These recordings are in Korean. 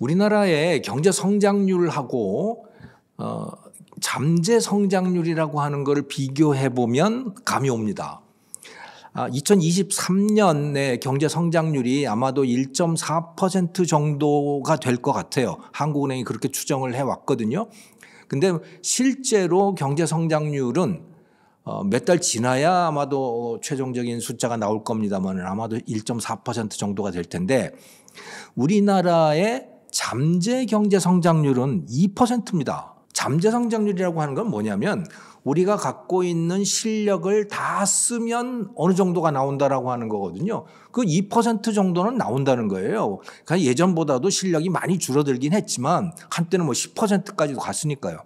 우리나라의 경제 성장률하고 잠재 성장률이라고 하는 것을 비교해 보면 감이 옵니다. 2023년의 경제 성장률이 아마도 1.4% 정도가 될 것 같아요. 한국은행이 그렇게 추정을 해왔거든요. 근데 실제로 경제 성장률은 몇 달 지나야 아마도 최종적인 숫자가 나올 겁니다만 아마도 1.4% 정도가 될 텐데 우리나라의 잠재 경제 성장률은 2%입니다. 잠재 성장률이라고 하는 건 뭐냐면 우리가 갖고 있는 실력을 다 쓰면 어느 정도가 나온다라고 하는 거거든요. 그 2% 정도는 나온다는 거예요. 그러니까 예전보다도 실력이 많이 줄어들긴 했지만 한때는 뭐 10%까지도 갔으니까요.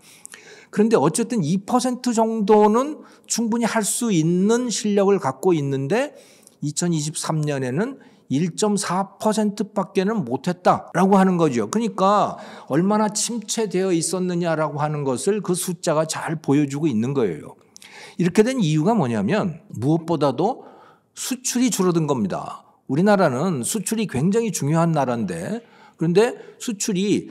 그런데 어쨌든 2% 정도는 충분히 할 수 있는 실력을 갖고 있는데 2023년에는 1.4%밖에는 못했다라고 하는 거죠. 그러니까 얼마나 침체되어 있었느냐라고 하는 것을 그 숫자가 잘 보여주고 있는 거예요. 이렇게 된 이유가 뭐냐면 무엇보다도 수출이 줄어든 겁니다. 우리나라는 수출이 굉장히 중요한 나라인데 그런데 수출이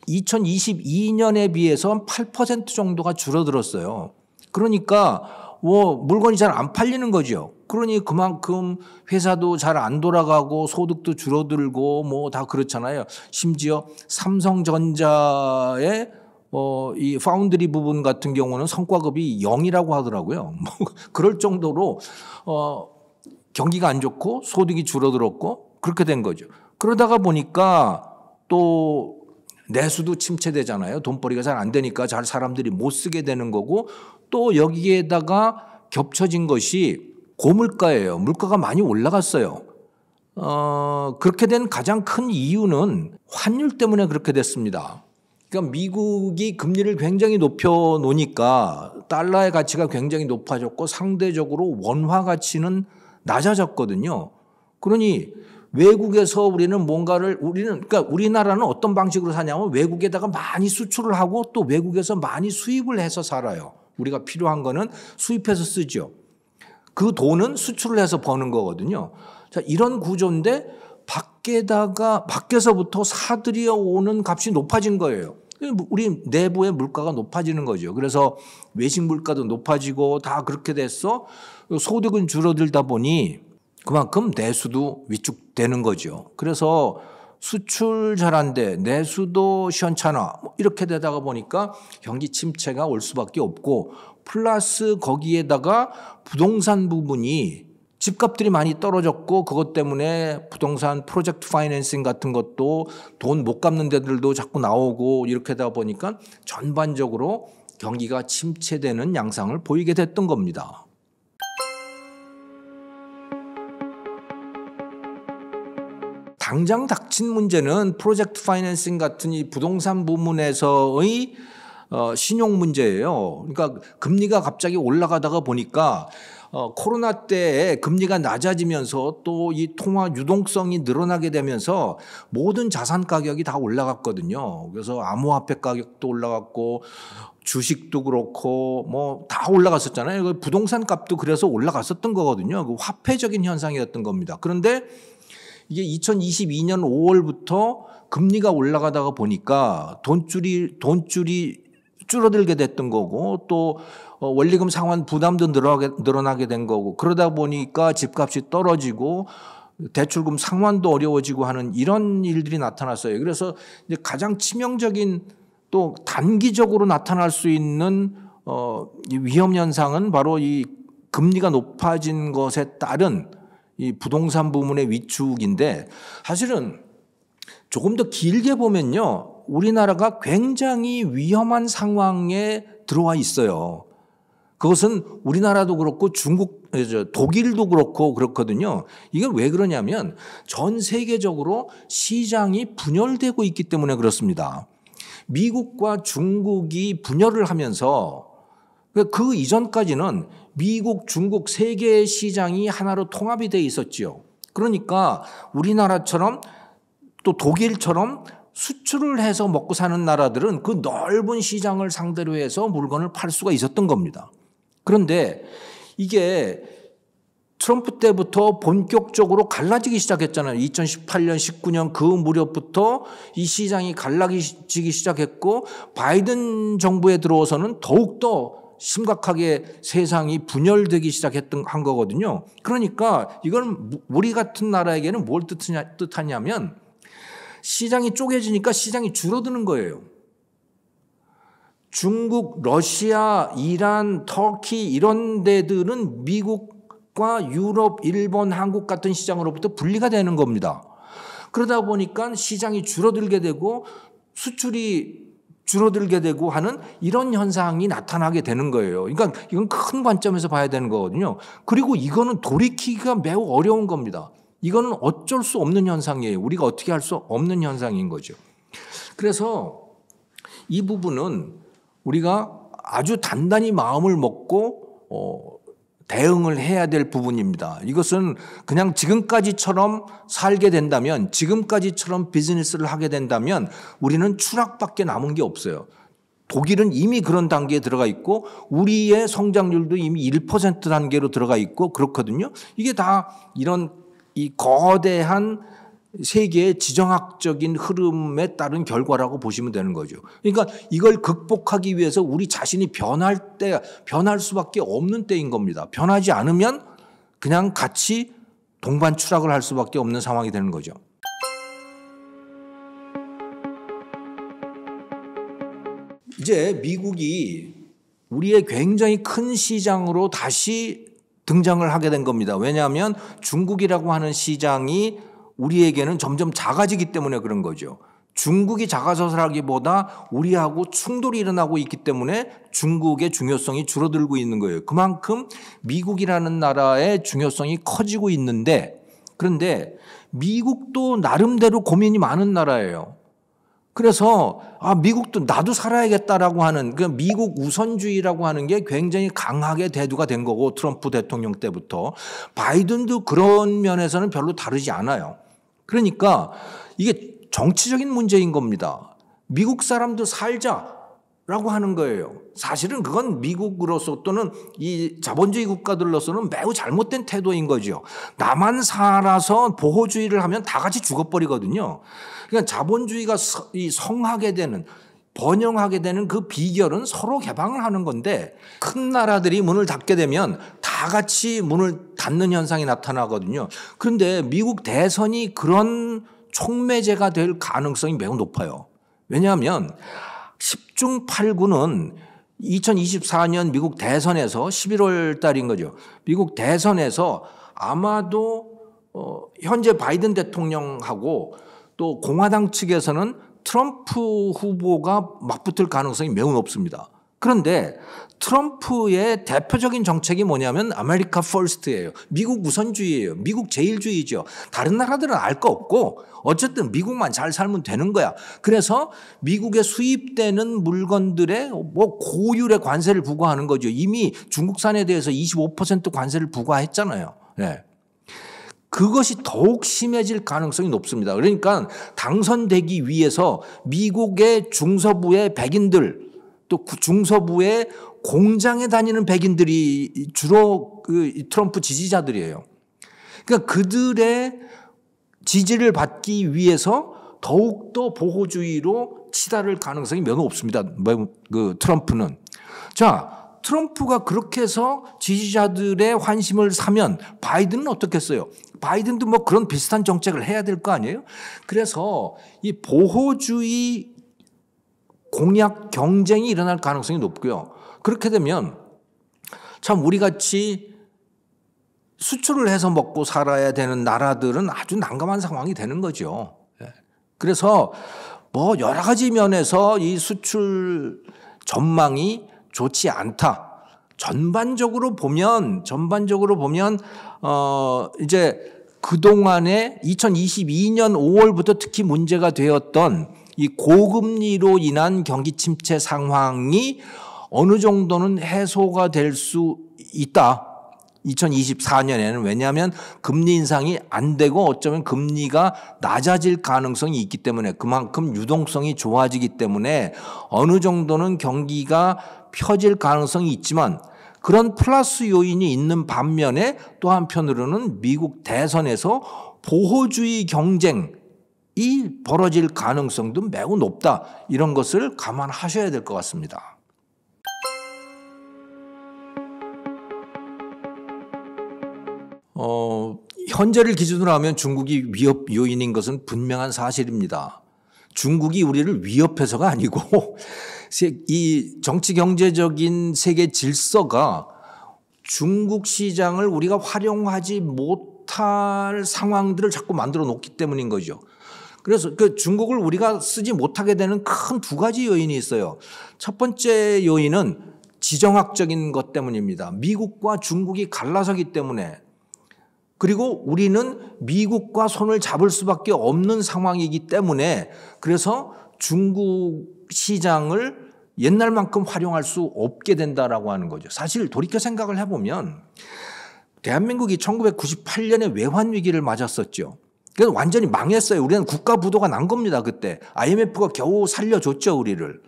2022년에 비해서 8% 정도가 줄어들었어요. 그러니까 물건이 잘 안 팔리는 거죠. 그러니 그만큼 회사도 잘 안 돌아가고 소득도 줄어들고 뭐 다 그렇잖아요. 심지어 삼성전자의 이 파운드리 부분 같은 경우는 성과급이 0이라고 하더라고요. 뭐 그럴 정도로 경기가 안 좋고 소득이 줄어들었고 그렇게 된 거죠. 그러다가 보니까 또 내수도 침체되잖아요. 돈벌이가 잘 안 되니까 잘 사람들이 못 쓰게 되는 거고 또 여기에다가 겹쳐진 것이 고물가예요. 물가가 많이 올라갔어요. 그렇게 된 가장 큰 이유는 환율 때문에 그렇게 됐습니다. 그러니까 미국이 금리를 굉장히 높여 놓으니까 달러의 가치가 굉장히 높아졌고 상대적으로 원화 가치는 낮아졌거든요. 그러니 외국에서 우리는 그러니까 우리나라는 어떤 방식으로 사냐면 외국에다가 많이 수출을 하고 또 외국에서 많이 수입을 해서 살아요. 우리가 필요한 거는 수입해서 쓰죠. 그 돈은 수출을 해서 버는 거거든요. 자, 이런 구조인데 밖에서부터 사들여 오는 값이 높아진 거예요. 우리 내부의 물가가 높아지는 거죠. 그래서 외식 물가도 높아지고 다 그렇게 됐어. 소득은 줄어들다 보니 그만큼 내수도 위축되는 거죠. 그래서 수출 잘한데 내수도 시원찮아 이렇게 되다가 보니까 경기 침체가 올 수밖에 없고 플러스 거기에다가 부동산 부분이 집값들이 많이 떨어졌고 그것 때문에 부동산 프로젝트 파이낸싱 같은 것도 돈 못 갚는 데들도 자꾸 나오고 이렇게 되다 보니까 전반적으로 경기가 침체되는 양상을 보이게 됐던 겁니다. 당장 닥친 문제는 프로젝트 파이낸싱 같은 이 부동산 부문에서의 신용 문제예요. 그러니까 금리가 갑자기 올라가다가 보니까 코로나 때에 금리가 낮아지면서 또 이 통화 유동성이 늘어나게 되면서 모든 자산 가격이 다 올라갔거든요. 그래서 암호화폐 가격도 올라갔고 주식도 그렇고 뭐 다 올라갔었잖아요. 부동산 값도 그래서 올라갔었던 거거든요. 그 화폐적인 현상이었던 겁니다. 그런데 이게 2022년 5월부터 금리가 올라가다가 보니까 돈줄이 줄어들게 됐던 거고 또 원리금 상환 부담도 늘어나게 된 거고 그러다 보니까 집값이 떨어지고 대출금 상환도 어려워지고 하는 이런 일들이 나타났어요. 그래서 이제 가장 치명적인 또 단기적으로 나타날 수 있는 위험 현상은 바로 이 금리가 높아진 것에 따른 이 부동산 부문의 위축인데 사실은 조금 더 길게 보면요. 우리나라가 굉장히 위험한 상황에 들어와 있어요. 그것은 우리나라도 그렇고 독일도 그렇고 그렇거든요. 이게 왜 그러냐면 전 세계적으로 시장이 분열되고 있기 때문에 그렇습니다. 미국과 중국이 분열을 하면서 그 이전까지는 미국, 중국 세 개의 시장이 하나로 통합이 돼 있었죠. 그러니까 우리나라처럼 또 독일처럼 수출을 해서 먹고 사는 나라들은 그 넓은 시장을 상대로 해서 물건을 팔 수가 있었던 겁니다. 그런데 이게 트럼프 때부터 본격적으로 갈라지기 시작했잖아요. 2018년, 19년 그 무렵부터 이 시장이 갈라지기 시작했고 바이든 정부에 들어와서는 더욱더 심각하게 세상이 분열되기 한 거거든요. 그러니까 이건 우리 같은 나라에게는 뭘 뜻하냐면 시장이 쪼개지니까 시장이 줄어드는 거예요. 중국, 러시아, 이란, 터키 이런 데들은 미국과 유럽, 일본, 한국 같은 시장으로부터 분리가 되는 겁니다. 그러다 보니까 시장이 줄어들게 되고 수출이 줄어들게 되고 하는 이런 현상이 나타나게 되는 거예요. 그러니까 이건 큰 관점에서 봐야 되는 거거든요. 그리고 이거는 돌이키기가 매우 어려운 겁니다. 이거는 어쩔 수 없는 현상이에요. 우리가 어떻게 할 수 없는 현상인 거죠. 그래서 이 부분은 우리가 아주 단단히 마음을 먹고 대응을 해야 될 부분입니다. 이것은 그냥 지금까지처럼 살게 된다면, 지금까지처럼 비즈니스를 하게 된다면 우리는 추락밖에 남은 게 없어요. 독일은 이미 그런 단계에 들어가 있고 우리의 성장률도 이미 1% 단계로 들어가 있고 그렇거든요. 이게 다 이런 이 거대한 세계의 지정학적인 흐름에 따른 결과라고 보시면 되는 거죠. 그러니까 이걸 극복하기 위해서 우리 자신이 변할 수밖에 없는 때인 겁니다. 변하지 않으면 그냥 같이 동반 추락을 할 수밖에 없는 상황이 되는 거죠. 이제 미국이 우리의 굉장히 큰 시장으로 다시 등장을 하게 된 겁니다. 왜냐하면 중국이라고 하는 시장이 우리에게는 점점 작아지기 때문에 그런 거죠. 중국이 작아서라기보다 우리하고 충돌이 일어나고 있기 때문에 중국의 중요성이 줄어들고 있는 거예요. 그만큼 미국이라는 나라의 중요성이 커지고 있는데, 그런데 미국도 나름대로 고민이 많은 나라예요. 그래서 미국도 나도 살아야겠다라고 하는 그 미국 우선주의라고 하는 게 굉장히 강하게 대두가 된 거고, 트럼프 대통령 때부터 바이든도 그런 면에서는 별로 다르지 않아요. 그러니까 이게 정치적인 문제인 겁니다. 미국 사람도 살자라고 하는 거예요. 사실은 그건 미국으로서 또는 이 자본주의 국가들로서는 매우 잘못된 태도인 거죠. 나만 살아서 보호주의를 하면 다 같이 죽어버리거든요. 그러니까 자본주의가 성하게 되는, 번영하게 되는 그 비결은 서로 개방을 하는 건데, 큰 나라들이 문을 닫게 되면 다 같이 문을 닫는 현상이 나타나거든요. 그런데 미국 대선이 그런 촉매제가 될 가능성이 매우 높아요. 왜냐하면 10중 8구는 2024년 미국 대선에서 11월 달인 거죠. 미국 대선에서 아마도 현재 바이든 대통령하고 또 공화당 측에서는 트럼프 후보가 맞붙을 가능성이 매우 높습니다. 그런데 트럼프의 대표적인 정책이 뭐냐면 아메리카 퍼스트예요. 미국 우선주의예요. 미국 제일주의죠. 다른 나라들은 알 거 없고 어쨌든 미국만 잘 살면 되는 거야. 그래서 미국에 수입되는 물건들의 고율의 관세를 부과하는 거죠. 이미 중국산에 대해서 25% 관세를 부과했잖아요. 네. 그것이 더욱 심해질 가능성이 높습니다. 그러니까 당선되기 위해서 미국의 중서부의 백인들, 또 중서부의 공장에 다니는 백인들이 주로 그 트럼프 지지자들이에요. 그러니까 그들의 지지를 받기 위해서 더욱더 보호주의로 치달을 가능성이 매우 높습니다. 그 트럼프는. 자, 트럼프가 그렇게 해서 지지자들의 환심을 사면 바이든은 어떻겠어요? 바이든도 뭐 그런 비슷한 정책을 해야 될 거 아니에요? 그래서 이 보호주의 공약 경쟁이 일어날 가능성이 높고요. 그렇게 되면 참 우리같이 수출을 해서 먹고 살아야 되는 나라들은 아주 난감한 상황이 되는 거죠. 그래서 뭐 여러 가지 면에서 이 수출 전망이 좋지 않다. 전반적으로 보면 이제 그동안에 2022년 5월부터 특히 문제가 되었던 이 고금리로 인한 경기 침체 상황이 어느 정도는 해소가 될 수 있다. 2024년에는. 왜냐하면 금리 인상이 안 되고 어쩌면 금리가 낮아질 가능성이 있기 때문에, 그만큼 유동성이 좋아지기 때문에 어느 정도는 경기가 펴질 가능성이 있지만, 그런 플러스 요인이 있는 반면에 또 한편으로는 미국 대선에서 보호주의 경쟁이 벌어질 가능성도 매우 높다. 이런 것을 감안하셔야 될 것 같습니다. 현재를 기준으로 하면 중국이 위협 요인인 것은 분명한 사실입니다. 중국이 우리를 위협해서가 아니고 이 정치 경제적인 세계 질서가 중국 시장을 우리가 활용하지 못할 상황들을 자꾸 만들어 놓기 때문인 거죠. 그래서 그 중국을 우리가 쓰지 못하게 되는 큰 두 가지 요인이 있어요. 첫 번째 요인은 지정학적인 것 때문입니다. 미국과 중국이 갈라서기 때문에, 그리고 우리는 미국과 손을 잡을 수밖에 없는 상황이기 때문에, 그래서 중국 시장을 옛날만큼 활용할 수 없게 된다라고 하는 거죠. 사실 돌이켜 생각을 해보면 대한민국이 1998년에 외환위기를 맞았었죠. 그래서 완전히 망했어요. 우리는 국가 부도가 난 겁니다. 그때 IMF가 겨우 살려줬죠, 우리를.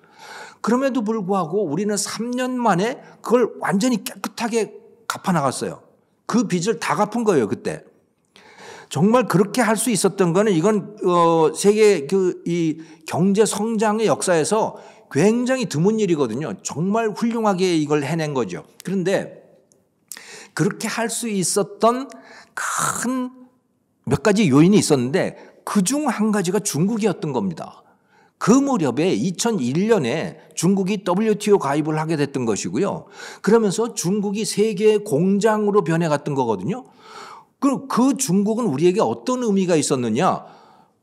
그럼에도 불구하고 우리는 3년 만에 그걸 완전히 깨끗하게 갚아나갔어요. 그 빚을 다 갚은 거예요, 그때. 정말 그렇게 할 수 있었던 거는 이건 세계 이 경제 성장의 역사에서 굉장히 드문 일이거든요. 정말 훌륭하게 이걸 해낸 거죠. 그런데 그렇게 할 수 있었던 큰 몇 가지 요인이 있었는데 그중 한 가지가 중국이었던 겁니다. 그 무렵에 2001년에 중국이 WTO 가입을 하게 됐던 것이고요. 그러면서 중국이 세계의 공장으로 변해갔던 거거든요. 그 중국은 우리에게 어떤 의미가 있었느냐?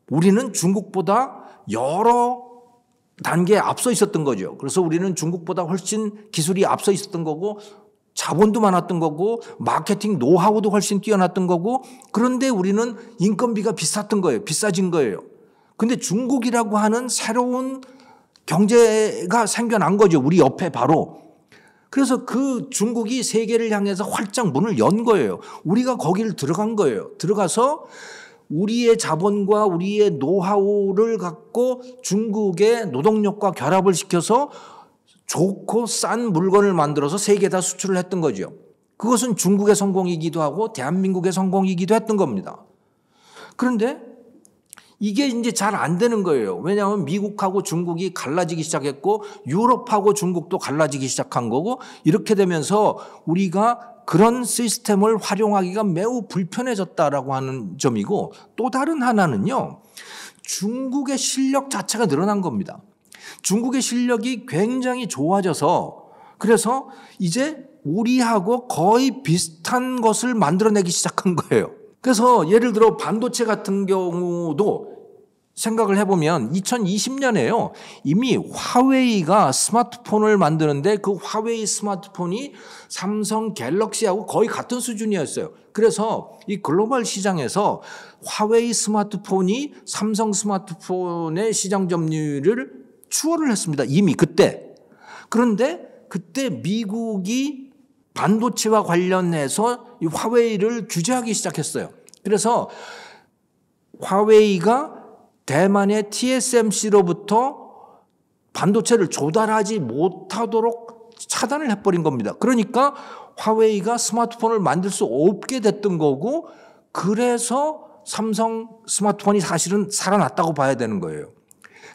우리는 중국보다 여러 단계에 앞서 있었던 거죠. 그래서 우리는 중국보다 훨씬 기술이 앞서 있었던 거고, 자본도 많았던 거고, 마케팅 노하우도 훨씬 뛰어났던 거고, 그런데 우리는 인건비가 비쌌던 거예요. 비싸진 거예요. 근데 중국이라고 하는 새로운 경제가 생겨난 거죠. 우리 옆에 바로. 그래서 그 중국이 세계를 향해서 활짝 문을 연 거예요. 우리가 거기를 들어간 거예요. 들어가서 우리의 자본과 우리의 노하우를 갖고 중국의 노동력과 결합을 시켜서 좋고 싼 물건을 만들어서 세계에다 수출을 했던 거죠. 그것은 중국의 성공이기도 하고 대한민국의 성공이기도 했던 겁니다. 그런데 이게 이제 잘 안 되는 거예요. 왜냐하면 미국하고 중국이 갈라지기 시작했고 유럽하고 중국도 갈라지기 시작한 거고, 이렇게 되면서 우리가 그런 시스템을 활용하기가 매우 불편해졌다라고 하는 점이고, 또 다른 하나는요, 중국의 실력 자체가 늘어난 겁니다. 중국의 실력이 굉장히 좋아져서 그래서 이제 우리하고 거의 비슷한 것을 만들어내기 시작한 거예요. 그래서 예를 들어 반도체 같은 경우도 생각을 해보면 2020년에요. 이미 화웨이가 스마트폰을 만드는데 그 화웨이 스마트폰이 삼성 갤럭시하고 거의 같은 수준이었어요. 그래서 이 글로벌 시장에서 화웨이 스마트폰이 삼성 스마트폰의 시장 점유율을 추월을 했습니다. 이미 그때. 그런데 그때 미국이 반도체와 관련해서 이 화웨이를 규제하기 시작했어요. 그래서 화웨이가 대만의 TSMC로부터 반도체를 조달하지 못하도록 차단을 해버린 겁니다. 그러니까 화웨이가 스마트폰을 만들 수 없게 됐던 거고, 그래서 삼성 스마트폰이 사실은 살아났다고 봐야 되는 거예요.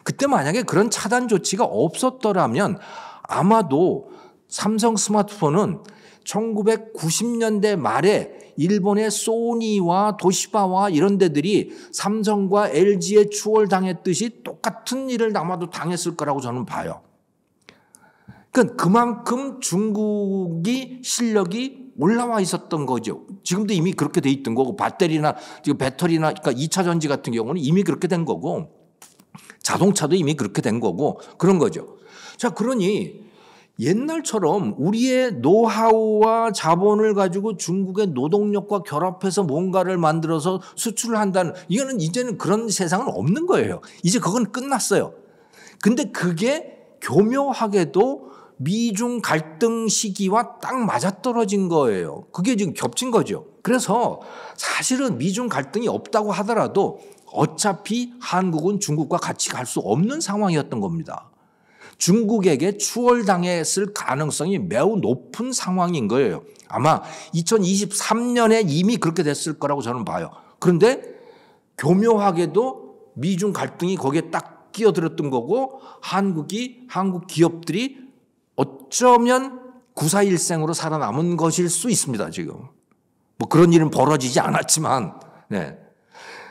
그때 만약에 그런 차단 조치가 없었더라면 아마도 삼성 스마트폰은 1990년대 말에 일본의 소니와 도시바와 이런 데들이 삼성과 LG에 추월당했듯이 똑같은 일을 아마도 당했을 거라고 저는 봐요. 그러니까 그만큼 중국이 실력이 올라와 있었던 거죠. 지금도 이미 그렇게 돼 있던 거고, 배터리나 그러니까 2차 전지 같은 경우는 이미 그렇게 된 거고, 자동차도 이미 그렇게 된 거고, 그런 거죠. 자, 그러니 옛날처럼 우리의 노하우와 자본을 가지고 중국의 노동력과 결합해서 뭔가를 만들어서 수출을 한다는, 이거는 이제는 그런 세상은 없는 거예요. 이제 그건 끝났어요. 근데 그게 교묘하게도 미중 갈등 시기와 딱 맞아떨어진 거예요. 그게 지금 겹친 거죠. 그래서 사실은 미중 갈등이 없다고 하더라도 어차피 한국은 중국과 같이 갈 수 없는 상황이었던 겁니다. 중국에게 추월당했을 가능성이 매우 높은 상황인 거예요. 아마 2023년에 이미 그렇게 됐을 거라고 저는 봐요. 그런데 교묘하게도 미중 갈등이 거기에 딱 끼어들었던 거고 한국 기업들이 어쩌면 구사일생으로 살아남은 것일 수 있습니다. 지금 뭐 그런 일은 벌어지지 않았지만, 네.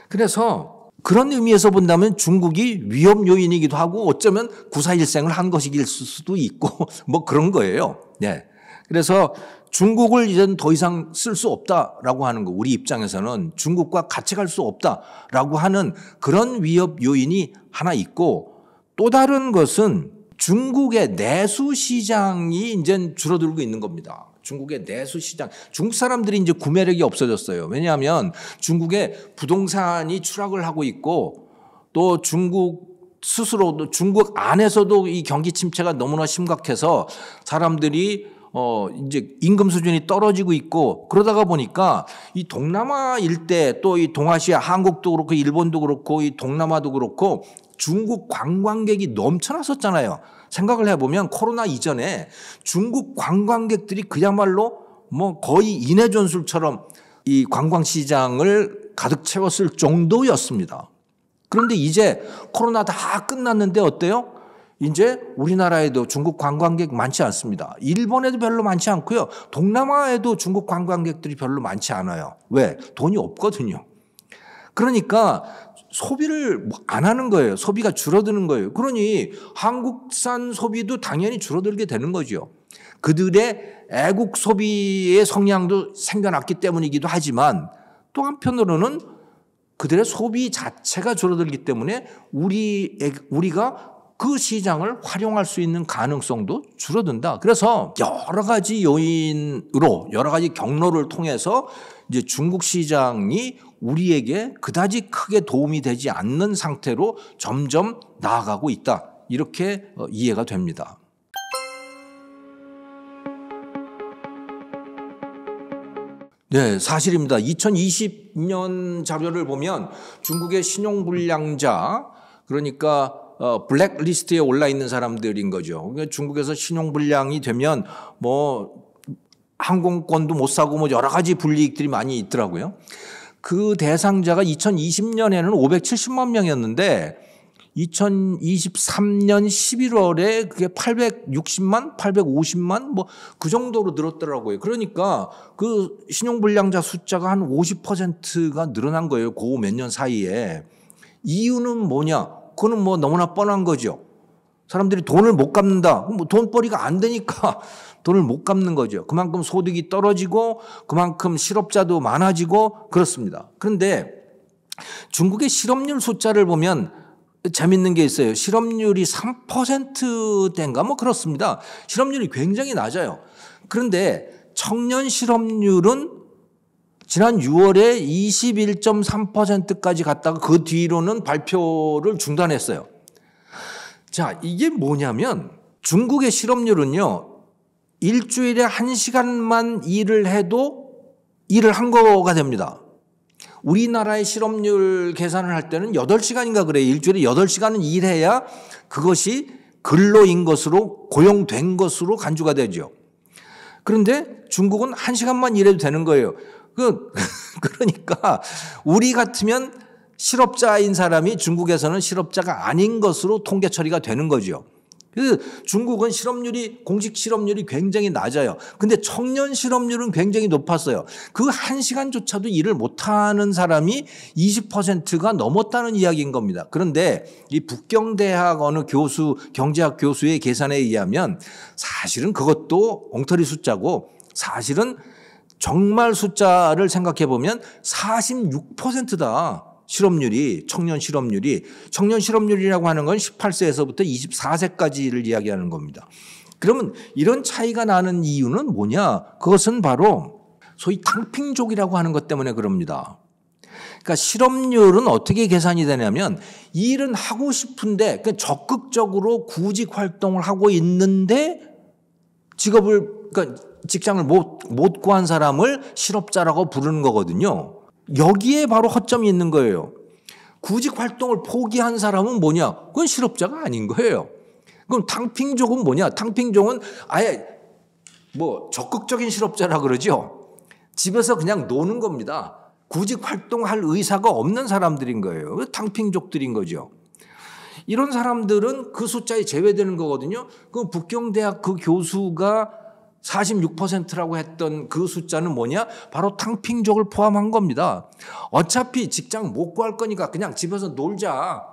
그래서 그런 의미에서 본다면 중국이 위험 요인이기도 하고 어쩌면 구사일생을 한 것일 수도 있고 뭐 그런 거예요. 네. 그래서 중국을 이제는 더 이상 쓸 수 없다라고 하는 거, 우리 입장에서는 중국과 같이 갈 수 없다라고 하는 그런 위협 요인이 하나 있고, 또 다른 것은 중국의 내수 시장이 이제 줄어들고 있는 겁니다. 중국의 내수 시장. 중국 사람들이 이제 구매력이 없어졌어요. 왜냐하면 중국의 부동산이 추락을 하고 있고 또 중국 스스로도 중국 안에서도 이 경기 침체가 너무나 심각해서 사람들이 이제 임금 수준이 떨어지고 있고, 그러다가 보니까 이 동남아 일대 또 이 동아시아, 한국도 그렇고 일본도 그렇고 이 동남아도 그렇고 중국 관광객이 넘쳐났었잖아요. 생각을 해보면 코로나 이전에 중국 관광객들이 그야말로 뭐 거의 인해전술처럼 이 관광시장을 가득 채웠을 정도였습니다. 그런데 이제 코로나 다 끝났는데 어때요? 이제 우리나라에도 중국 관광객 많지 않습니다. 일본에도 별로 많지 않고요. 동남아에도 중국 관광객들이 별로 많지 않아요. 왜? 돈이 없거든요. 그러니까 소비를 안 하는 거예요. 소비가 줄어드는 거예요. 그러니 한국산 소비도 당연히 줄어들게 되는 거죠. 그들의 애국 소비의 성향도 생겨났기 때문이기도 하지만 또 한편으로는 그들의 소비 자체가 줄어들기 때문에 우리가 그 시장을 활용할 수 있는 가능성도 줄어든다. 그래서 여러 가지 요인으로 여러 가지 경로를 통해서 이제 중국 시장이 우리에게 그다지 크게 도움이 되지 않는 상태로 점점 나아가고 있다. 이렇게 이해가 됩니다. 네, 사실입니다. 2020년 자료를 보면 중국의 신용불량자, 그러니까 블랙리스트에 올라 있는 사람들인 거죠. 그러니까 중국에서 신용불량이 되면 뭐 항공권도 못 사고 뭐 여러 가지 불이익들이 많이 있더라고요. 그 대상자가 2020년에는 570만 명이었는데 2023년 11월에 그게 860만, 850만 뭐 그 정도로 늘었더라고요. 그러니까 그 신용불량자 숫자가 한 50%가 늘어난 거예요. 그 몇 년 사이에. 이유는 뭐냐? 그거는 뭐 너무나 뻔한 거죠. 사람들이 돈을 못 갚는다. 뭐 돈벌이가 안 되니까 돈을 못 갚는 거죠. 그만큼 소득이 떨어지고 그만큼 실업자도 많아지고 그렇습니다. 그런데 중국의 실업률 숫자를 보면 재밌는 게 있어요. 실업률이 3%대인가 뭐 그렇습니다. 실업률이 굉장히 낮아요. 그런데 청년 실업률은 지난 6월에 21.3%까지 갔다가 그 뒤로는 발표를 중단했어요. 자, 이게 뭐냐면 중국의 실업률은요, 일주일에 1시간만 일을 해도 일을 한 거가 됩니다. 우리나라의 실업률 계산을 할 때는 8시간인가 그래요. 일주일에 8시간은 일해야 그것이 근로인 것으로 고용된 것으로 간주가 되죠. 그런데 중국은 1시간만 일해도 되는 거예요. 그러니까 우리 같으면 실업자인 사람이 중국에서는 실업자가 아닌 것으로 통계 처리가 되는 거죠. 중국은 공직 실업률이 굉장히 낮아요. 근데 청년 실업률은 굉장히 높았어요. 그 1시간조차도 일을 못하는 사람이 20%가 넘었다는 이야기인 겁니다. 그런데 이 북경대학 어느 경제학 교수의 계산에 의하면 사실은 그것도 엉터리 숫자고 사실은 정말 숫자를 생각해 보면 46%다. 실업률이, 청년 실업률이라고 하는 건 18세에서부터 24세까지를 이야기하는 겁니다. 그러면 이런 차이가 나는 이유는 뭐냐? 그것은 바로 소위 탕핑족이라고 하는 것 때문에 그럽니다. 그러니까 실업률은 어떻게 계산이 되냐면 일은 하고 싶은데 적극적으로 구직 활동을 하고 있는데 그러니까 직장을 못 구한 사람을 실업자라고 부르는 거거든요. 여기에 바로 허점이 있는 거예요. 구직 활동을 포기한 사람은 뭐냐? 그건 실업자가 아닌 거예요. 그럼 탕핑족은 뭐냐? 탕핑족은 아예 뭐 적극적인 실업자라 그러죠. 집에서 그냥 노는 겁니다. 구직 활동할 의사가 없는 사람들인 거예요. 탕핑족들인 거죠. 이런 사람들은 그 숫자에 제외되는 거거든요. 그 북경대학 그 교수가 46%라고 했던 그 숫자는 뭐냐? 바로 탕핑족을 포함한 겁니다. 어차피 직장 못 구할 거니까 그냥 집에서 놀자.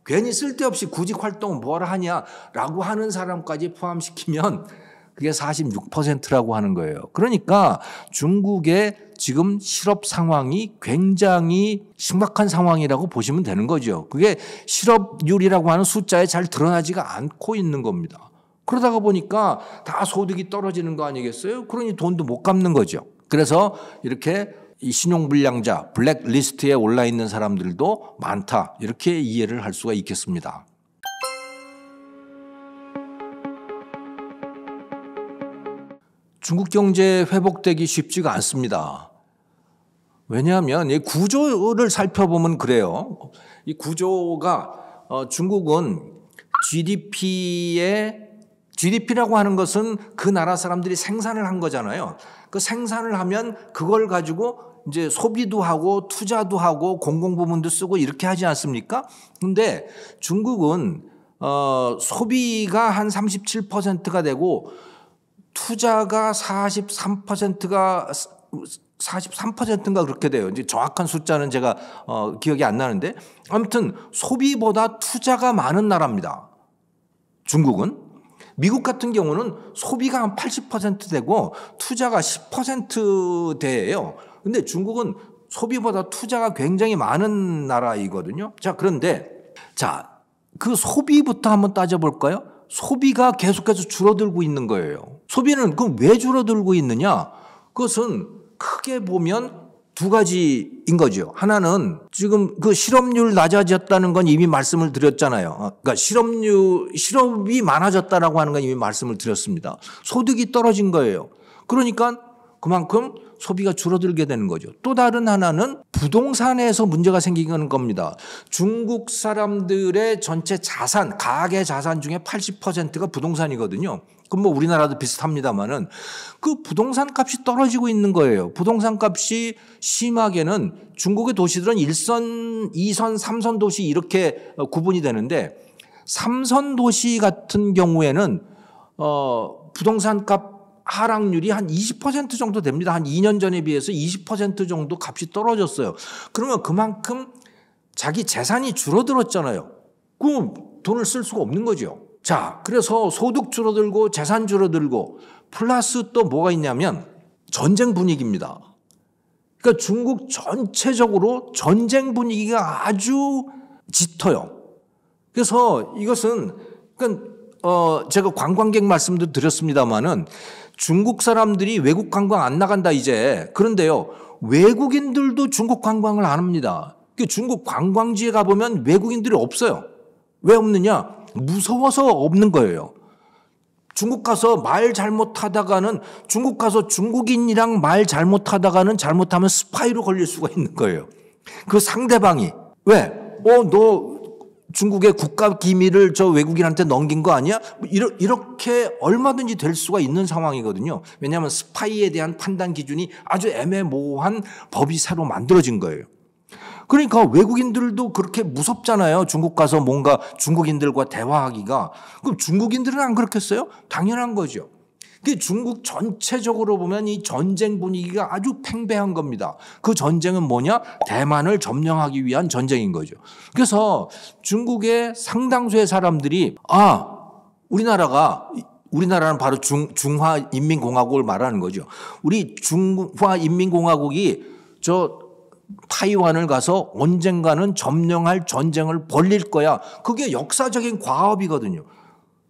괜히 쓸데없이 구직 활동은 뭐하러 하냐라고 하는 사람까지 포함시키면 그게 46%라고 하는 거예요. 그러니까 중국의 지금 실업 상황이 굉장히 심각한 상황이라고 보시면 되는 거죠. 그게 실업률이라고 하는 숫자에 잘 드러나지가 않고 있는 겁니다. 그러다가 보니까 다 소득이 떨어지는 거 아니겠어요? 그러니 돈도 못 갚는 거죠. 그래서 이렇게 이 신용불량자, 블랙리스트에 올라 있는 사람들도 많다. 이렇게 이해를 할 수가 있겠습니다. 중국 경제 회복되기 쉽지가 않습니다. 왜냐하면 이 구조를 살펴보면 그래요. 이 구조가 중국은 GDP라고 하는 것은 그 나라 사람들이 생산을 한 거잖아요. 그 생산을 하면 그걸 가지고 이제 소비도 하고 투자도 하고 공공부문도 쓰고 이렇게 하지 않습니까? 근데 중국은 소비가 한 37%가 되고 투자가 43%인가 그렇게 돼요. 이제 정확한 숫자는 제가 기억이 안 나는데 아무튼 소비보다 투자가 많은 나라입니다. 중국은. 미국 같은 경우는 소비가 한 80% 되고 투자가 10%대예요. 근데 중국은 소비보다 투자가 굉장히 많은 나라이거든요. 자, 그런데 그 소비부터 한번 따져볼까요? 소비가 계속해서 줄어들고 있는 거예요. 소비는 그럼 왜 줄어들고 있느냐? 그것은 크게 보면 두 가지인 거죠. 하나는 지금 그 실업률 낮아졌다는 건 이미 말씀을 드렸잖아요. 그러니까 실업이 많아졌다라고 하는 건 이미 말씀을 드렸습니다. 소득이 떨어진 거예요. 그러니까 그만큼 소비가 줄어들게 되는 거죠. 또 다른 하나는 부동산에서 문제가 생기는 겁니다. 중국 사람들의 전체 자산, 가계 자산 중에 80%가 부동산이거든요. 그럼 뭐 우리나라도 비슷합니다만은 그 부동산 값이 떨어지고 있는 거예요. 부동산 값이 심하게는 중국의 도시들은 1선, 2선, 3선 도시 이렇게 구분이 되는데 3선 도시 같은 경우에는 부동산 값 하락률이 한 20% 정도 됩니다. 한 2년 전에 비해서 20% 정도 값이 떨어졌어요. 그러면 그만큼 자기 재산이 줄어들었잖아요. 그럼 돈을 쓸 수가 없는 거죠. 자, 그래서 소득 줄어들고 재산 줄어들고 플러스 또 뭐가 있냐면 전쟁 분위기입니다. 그러니까 중국 전체적으로 전쟁 분위기가 아주 짙어요. 그래서 이것은 그러니까 제가 관광객 말씀도 드렸습니다마는 중국 사람들이 외국 관광 안 나간다 이제. 그런데요, 외국인들도 중국 관광을 안 합니다. 중국 관광지에 가보면 외국인들이 없어요. 왜 없느냐? 무서워서 없는 거예요. 중국 가서 말 잘못하다가는 중국 가서 중국인이랑 말 잘못하다가는 잘못하면 스파이로 걸릴 수가 있는 거예요. 그 상대방이 왜? 너 중국의 국가 기밀을 저 외국인한테 넘긴 거 아니야? 이렇게 얼마든지 될 수가 있는 상황이거든요. 왜냐하면 스파이에 대한 판단 기준이 아주 애매모호한 법이 새로 만들어진 거예요. 그러니까 외국인들도 그렇게 무섭잖아요. 중국 가서 뭔가 중국인들과 대화하기가. 그럼 중국인들은 안 그렇겠어요? 당연한 거죠. 중국 전체적으로 보면 이 전쟁 분위기가 아주 팽배한 겁니다. 그 전쟁은 뭐냐? 대만을 점령하기 위한 전쟁인 거죠. 그래서 중국의 상당수의 사람들이 우리나라는 바로 중화인민공화국을 말하는 거죠. 우리 중화인민공화국이 타이완을 가서 언젠가는 점령할 전쟁을 벌릴 거야. 그게 역사적인 과업이거든요.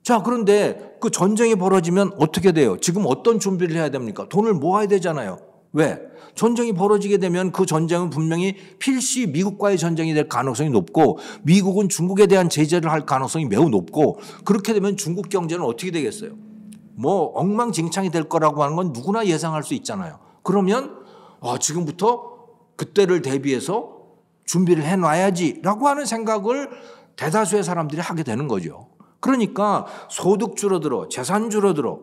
자, 그런데 그 전쟁이 벌어지면 어떻게 돼요? 지금 어떤 준비를 해야 됩니까? 돈을 모아야 되잖아요. 왜? 전쟁이 벌어지게 되면 그 전쟁은 분명히 필시 미국과의 전쟁이 될 가능성이 높고 미국은 중국에 대한 제재를 할 가능성이 매우 높고 그렇게 되면 중국 경제는 어떻게 되겠어요? 뭐 엉망진창이 될 거라고 하는 건 누구나 예상할 수 있잖아요. 그러면 지금부터 그때를 대비해서 준비를 해놔야지라고 하는 생각을 대다수의 사람들이 하게 되는 거죠. 그러니까 소득 줄어들어, 재산 줄어들어,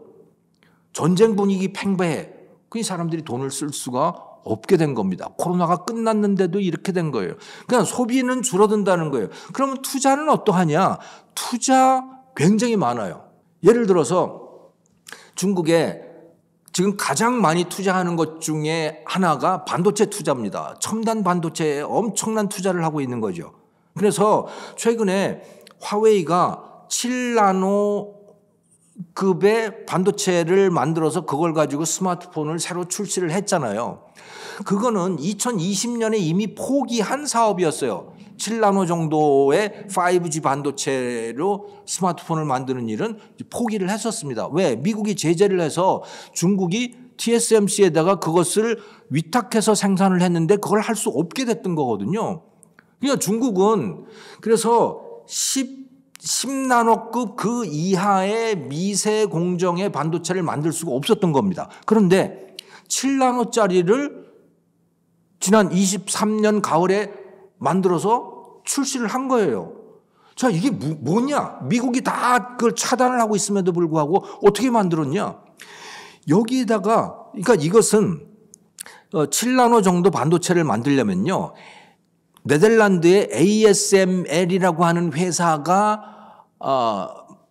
전쟁 분위기 팽배해. 그 사람들이 돈을 쓸 수가 없게 된 겁니다. 코로나가 끝났는데도 이렇게 된 거예요. 그러니까 소비는 줄어든다는 거예요. 그러면 투자는 어떠하냐? 투자 굉장히 많아요. 예를 들어서 중국에 지금 가장 많이 투자하는 것 중에 하나가 반도체 투자입니다. 첨단 반도체에 엄청난 투자를 하고 있는 거죠. 그래서 최근에 화웨이가 7나노급의 반도체를 만들어서 그걸 가지고 스마트폰을 새로 출시를 했잖아요. 그거는 2020년에 이미 포기한 사업이었어요. 7나노 정도의 5G 반도체로 스마트폰을 만드는 일은 포기를 했었습니다. 왜? 미국이 제재를 해서 중국이 TSMC에다가 그것을 위탁해서 생산을 했는데 그걸 할 수 없게 됐던 거거든요. 그러니까 중국은 그래서 10나노급 그 이하의 미세 공정의 반도체를 만들 수가 없었던 겁니다. 그런데 7나노짜리를 지난 23년 가을에 만들어서 출시를 한 거예요. 자, 이게 뭐냐? 미국이 다 그걸 차단을 하고 있음에도 불구하고 어떻게 만들었냐? 여기에다가, 그러니까 이것은 7나노 정도 반도체를 만들려면요. 네덜란드의 ASML이라고 하는 회사가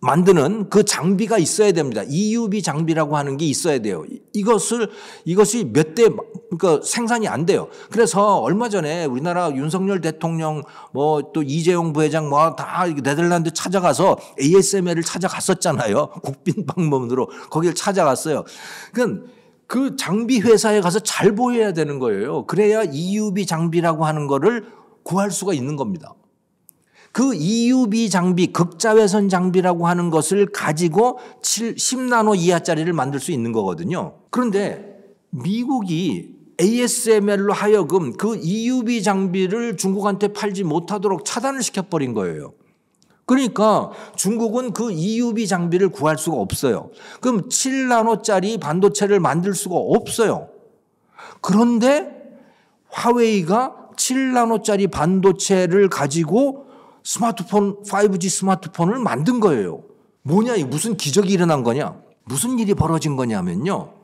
만드는 그 장비가 있어야 됩니다. EUV 장비라고 하는 게 있어야 돼요. 이것이 몇 대, 그러니까 생산이 안 돼요. 그래서 얼마 전에 우리나라 윤석열 대통령 뭐 또 이재용 부회장 뭐 다 네덜란드 찾아가서 ASML을 찾아갔었잖아요. 국빈 방문으로 거기를 찾아갔어요. 그 장비 회사에 가서 잘 보여야 되는 거예요. 그래야 EUV 장비라고 하는 거를 구할 수가 있는 겁니다. 그 EUV 장비, 극자외선 장비라고 하는 것을 가지고 10나노 이하짜리를 만들 수 있는 거거든요. 그런데 미국이 ASML로 하여금 그 EUV 장비를 중국한테 팔지 못하도록 차단을 시켜버린 거예요. 그러니까 중국은 그 EUV 장비를 구할 수가 없어요. 그럼 7나노짜리 반도체를 만들 수가 없어요. 그런데 화웨이가 7나노짜리 반도체를 가지고 스마트폰, 5G 스마트폰을 만든 거예요. 뭐냐, 무슨 기적이 일어난 거냐? 무슨 일이 벌어진 거냐면요.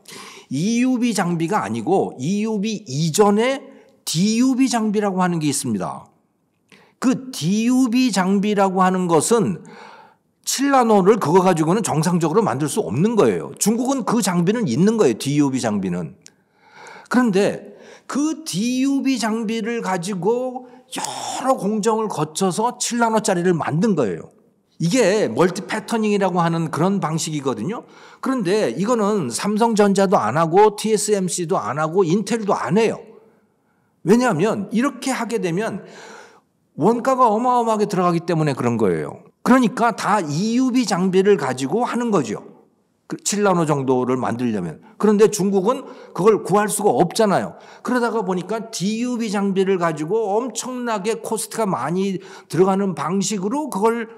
EUV 장비가 아니고 EUV 이전에 DUV 장비라고 하는 게 있습니다. 그 DUV 장비라고 하는 것은 7나노를 그거 가지고는 정상적으로 만들 수 없는 거예요. 중국은 그 장비는 있는 거예요. DUV 장비는. 그런데 그 DUV 장비를 가지고 여러 공정을 거쳐서 7나노짜리를 만든 거예요. 이게 멀티 패터닝이라고 하는 그런 방식이거든요. 그런데 이거는 삼성전자도 안 하고 TSMC도 안 하고 인텔도 안 해요. 왜냐하면 이렇게 하게 되면 원가가 어마어마하게 들어가기 때문에 그런 거예요. 그러니까 다 EUV 장비를 가지고 하는 거죠. 7나노 정도를 만들려면. 그런데 중국은 그걸 구할 수가 없잖아요. 그러다가 보니까 DUV 장비를 가지고 엄청나게 코스트가 많이 들어가는 방식으로 그걸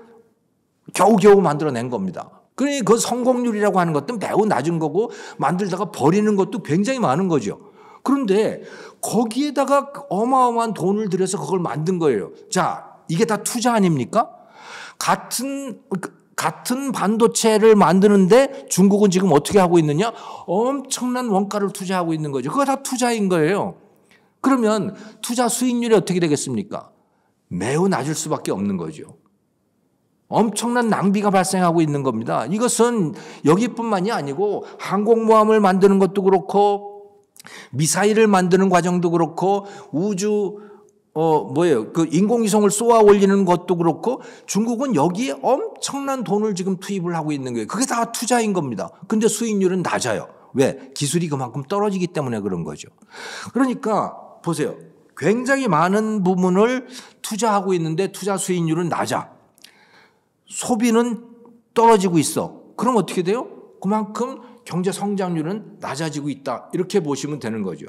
겨우겨우 만들어낸 겁니다. 그러니 그 성공률이라고 하는 것도 매우 낮은 거고 만들다가 버리는 것도 굉장히 많은 거죠. 그런데 거기에다가 어마어마한 돈을 들여서 그걸 만든 거예요. 자, 이게 다 투자 아닙니까? 같은 반도체를 만드는데 중국은 지금 어떻게 하고 있느냐? 엄청난 원가를 투자하고 있는 거죠. 그거 다 투자인 거예요. 그러면 투자 수익률이 어떻게 되겠습니까? 매우 낮을 수밖에 없는 거죠. 엄청난 낭비가 발생하고 있는 겁니다. 이것은 여기뿐만이 아니고 항공모함을 만드는 것도 그렇고 미사일을 만드는 과정도 그렇고 우주 그 인공위성을 쏘아 올리는 것도 그렇고 중국은 여기에 엄청난 돈을 지금 투입을 하고 있는 거예요. 그게 다 투자인 겁니다. 근데 수익률은 낮아요. 왜? 기술이 그만큼 떨어지기 때문에 그런 거죠. 그러니까 보세요. 굉장히 많은 부분을 투자하고 있는데 투자 수익률은 낮아. 소비는 떨어지고 있어. 그럼 어떻게 돼요? 그만큼 경제 성장률은 낮아지고 있다. 이렇게 보시면 되는 거죠.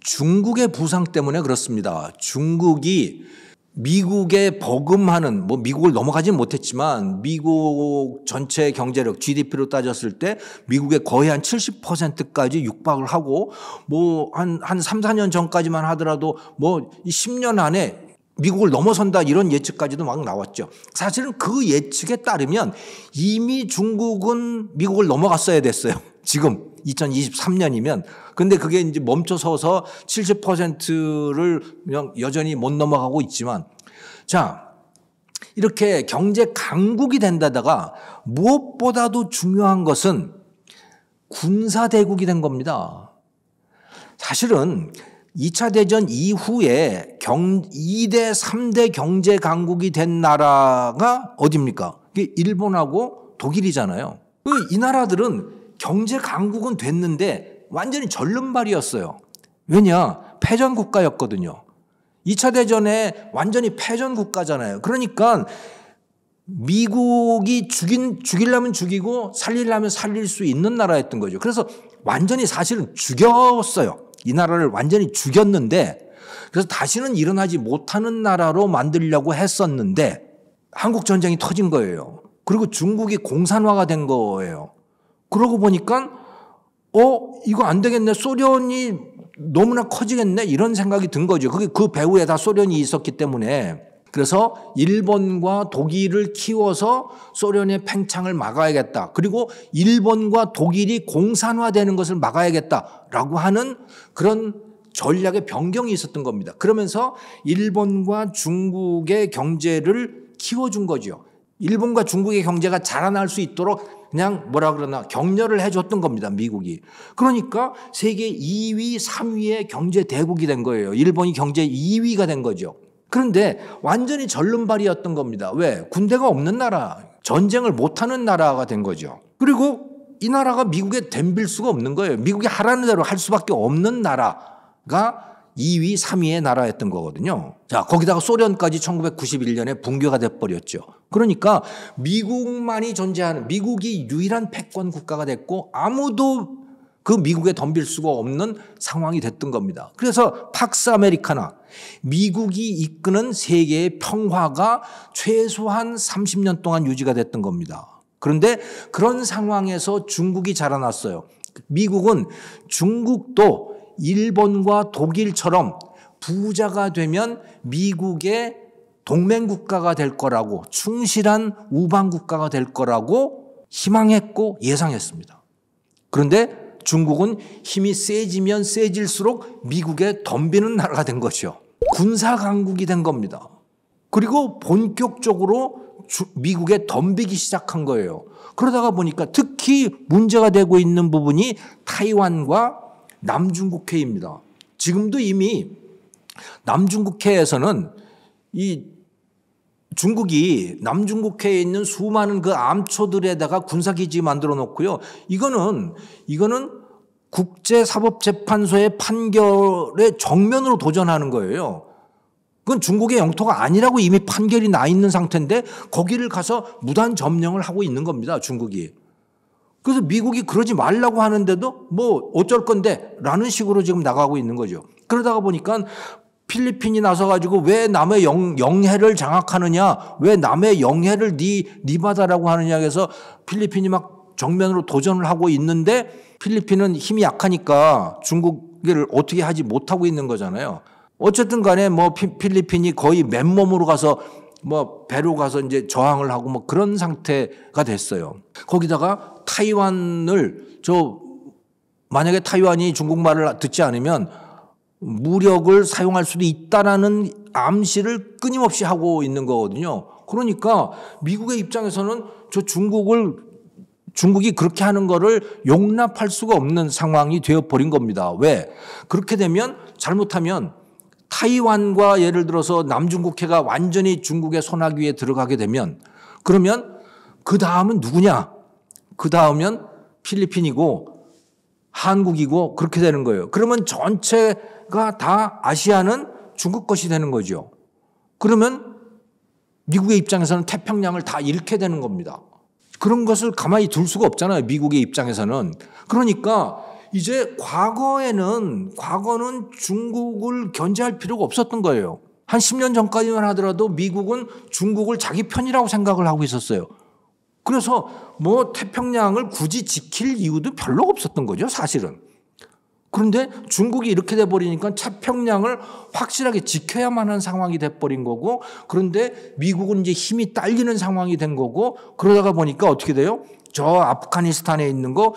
중국의 부상 때문에 그렇습니다. 중국이 미국에 버금하는, 미국을 넘어가지는 못했지만 미국 전체 경제력 GDP로 따졌을 때 미국의 거의 한 70%까지 육박을 하고 한 3, 4년 전까지만 하더라도 10년 안에 미국을 넘어선다 이런 예측까지도 막 나왔죠. 사실은 그 예측에 따르면 이미 중국은 미국을 넘어갔어야 됐어요. 지금 2023년이면. 근데 그게 이제 멈춰서서 70%를 그냥 여전히 못 넘어가고 있지만, 자, 이렇게 경제 강국이 된다다가 무엇보다도 중요한 것은 군사대국이 된 겁니다. 사실은 2차 대전 이후에 2대, 3대 경제 강국이 된 나라가 어디입니까? 그게 일본하고 독일이잖아요. 이 나라들은 경제 강국은 됐는데 완전히 절름발이었어요. 왜냐? 패전 국가였거든요. 2차 대전에 완전히 패전 국가잖아요. 그러니까 미국이 죽이려면 죽이고 살리려면 살릴 수 있는 나라였던 거죠. 그래서 완전히 사실은 죽였어요. 이 나라를 완전히 죽였는데, 그래서 다시는 일어나지 못하는 나라로 만들려고 했었는데 한국 전쟁이 터진 거예요. 그리고 중국이 공산화가 된 거예요. 그러고 보니까 이거 안 되겠네. 소련이 너무나 커지겠네. 이런 생각이 든 거죠. 그게 그 배후에 다 소련이 있었기 때문에. 그래서 일본과 독일을 키워서 소련의 팽창을 막아야겠다. 그리고 일본과 독일이 공산화되는 것을 막아야겠다라고 하는 그런 전략의 변경이 있었던 겁니다. 그러면서 일본과 중국의 경제를 키워준 거죠. 일본과 중국의 경제가 자라날 수 있도록 그냥 격려를 해줬던 겁니다. 미국이. 그러니까 세계 2위, 3위의 경제 대국이 된 거예요. 일본이 경제 2위가 된 거죠. 그런데 완전히 절름발이었던 겁니다. 왜? 군대가 없는 나라, 전쟁을 못하는 나라가 된 거죠. 그리고 이 나라가 미국에 덤빌 수가 없는 거예요. 미국이 하라는 대로 할 수밖에 없는 나라가 2위, 3위의 나라였던 거거든요. 자, 거기다가 소련까지 1991년에 붕괴가 돼버렸죠. 그러니까 미국만이 존재하는, 미국이 유일한 패권 국가가 됐고 아무도 그 미국에 덤빌 수가 없는 상황이 됐던 겁니다. 그래서 팍스 아메리카나, 미국이 이끄는 세계의 평화가 최소한 30년 동안 유지가 됐던 겁니다. 그런데 그런 상황에서 중국이 자라났어요. 미국은 중국도 일본과 독일처럼 부자가 되면 미국의 동맹국가가 될 거라고, 충실한 우방국가가 될 거라고 희망했고 예상했습니다. 그런데 중국은 힘이 세지면 세질수록 미국에 덤비는 나라가 된 거죠. 군사강국이 된 겁니다. 그리고 본격적으로 미국에 덤비기 시작한 거예요. 그러다가 보니까 특히 문제가 되고 있는 부분이 타이완과 남중국해입니다. 지금도 이미 남중국해에서는 이 중국이 남중국해에 있는 수많은 그 암초들에다가 군사기지 만들어 놓고요. 이거는 국제사법재판소의 판결에 정면으로 도전하는 거예요. 그건 중국의 영토가 아니라고 이미 판결이 나 있는 상태인데 거기를 가서 무단 점령을 하고 있는 겁니다. 중국이. 그래서 미국이 그러지 말라고 하는데도 뭐 어쩔 건데 라는 식으로 지금 나가고 있는 거죠. 그러다가 보니까 필리핀이 나서가지고 왜 남의 영해를 장악하느냐, 왜 남의 영해를 네 바다라고 하느냐 해서 필리핀이 막 정면으로 도전을 하고 있는데 필리핀은 힘이 약하니까 중국을 어떻게 하지 못하고 있는 거잖아요. 어쨌든 간에 뭐 필리핀이 거의 맨몸으로 가서 뭐 배로 가서 이제 저항을 하고 뭐 그런 상태가 됐어요. 거기다가 타이완을 만약에 타이완이 중국말을 듣지 않으면 무력을 사용할 수도 있다라는 암시를 끊임없이 하고 있는 거거든요. 그러니까 미국의 입장에서는 중국이 그렇게 하는 거를 용납할 수가 없는 상황이 되어버린 겁니다. 왜? 그렇게 되면 잘못하면 타이완과 예를 들어서 남중국해가 완전히 중국의 손아귀에 들어가게 되면 그러면 그 다음은 누구냐? 그 다음은 필리핀이고 한국이고 그렇게 되는 거예요. 그러면 전체가 다 아시아는 중국 것이 되는 거죠. 그러면 미국의 입장에서는 태평양을 다 잃게 되는 겁니다. 그런 것을 가만히 둘 수가 없잖아요. 미국의 입장에서는. 그러니까 이제 과거는 중국을 견제할 필요가 없었던 거예요. 한 10년 전까지만 하더라도 미국은 중국을 자기 편이라고 생각을 하고 있었어요. 그래서 뭐 태평양을 굳이 지킬 이유도 별로 없었던 거죠, 사실은. 그런데 중국이 이렇게 돼버리니까 태평양을 확실하게 지켜야만 하는 상황이 돼버린 거고, 그런데 미국은 이제 힘이 딸리는 상황이 된 거고, 그러다가 보니까 어떻게 돼요? 저 아프가니스탄에 있는 거,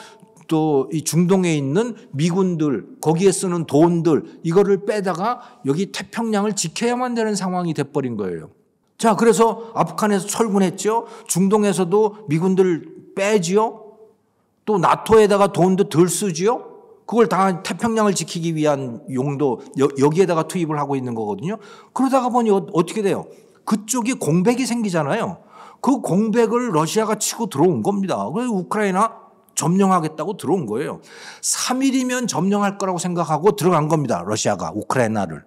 또 이 중동에 있는 미군들, 거기에 쓰는 돈들, 이거를 빼다가 여기 태평양을 지켜야만 되는 상황이 돼버린 거예요. 자, 그래서 아프간에서 철군했죠. 중동에서도 미군들 빼지요. 또 나토에다가 돈도 덜 쓰지요. 그걸 다 태평양을 지키기 위한 용도, 여기에다가 투입을 하고 있는 거거든요. 그러다가 보니 어떻게 돼요? 그쪽이 공백이 생기잖아요. 그 공백을 러시아가 치고 들어온 겁니다. 그래서 우크라이나 점령하겠다고 들어온 거예요. 3일이면 점령할 거라고 생각하고 들어간 겁니다. 러시아가 우크라이나를.